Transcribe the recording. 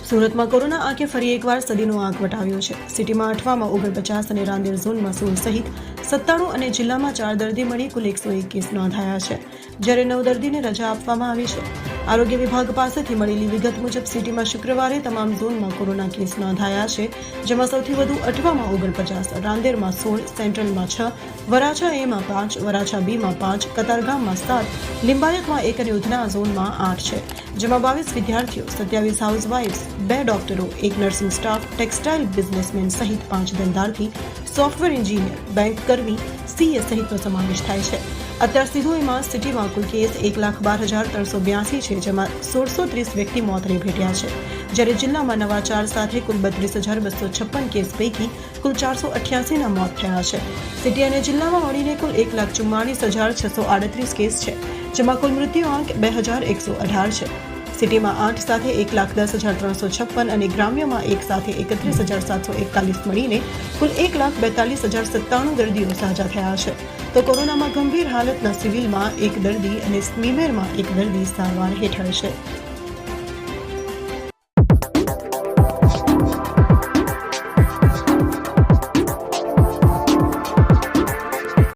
સુરતમાં કોરોના આંકે ફરી એકવાર સદીનો આંક વટાવ્યો છે। સિટીમાં 8માં 49 અને રાંદેર ઝોનમાં 16 સહિત 97 અને જિલ્લામાં 4 દર્દી મળી કુલ 101 કેસ નોંધાયા છે, જ્યારે 9 દર્દીને રજા આપવામાં આવી છે। આરોગ્ય વિભાગ પાસેથી મળેલી વિગત મુજબ સિટીમાં શુક્રવારે તમામ ઝોનમાં કોરોના કેસ નોંધાયા છે, જેમાં સૌથી વધુ 8માં 49, રાંદેરમાં 16, સેન્ટ્રલમાં 6, વરાછા એમાં 5, વરાછા બીમાં 5, કતારગામમાં 7, લિંબાયતમાં 1 અને ઉધના ઝોનમાં 8 છે, જેમાં 22 વિદ્યાર્થીઓ, 27 હાઉસવાઇફ્સ, 2 ડોક્ટરો, 1 નર્સિંગ સ્ટાફ, ટેક્સટાઇલ બિઝનેસમેન સહિત 5 ધંધાર્થી, સોફ્ટવેર એન્જિનિયર, બેંક કર્મી, સીએ સહિતનો સમાવેશ થાય છે। અત્યાર સુધીમાં સિટીમાં કુલ કેસ 1,12,382 છે, જેમાં 1630 વ્યક્તિ મોતને ભેટ્યા છે, જ્યારે જિલ્લામાં નવા 4 સાથે કુલ 32,256 કેસ પૈકી કુલ 488ના મોત થયા છે। સિટી અને જિલ્લામાં મળીને કુલ 1,44,638 કેસ છે, જેમાં કુલ મૃત્યુ આંક 2,118 છે। સિટીમાં 8 સાથે 1,10,356 અને ગ્રામ્યમાં 1 સાથે 31,741 મળીને કુલ 1,42,097 દર્દીઓ સાજા થયા છે, તો કોરોનામાં ગંભીર હાલતના સિવિલમાં 1 દર્દી અને સ્મીમેરમાં 1 દર્દી સારવાર હેઠળ છે।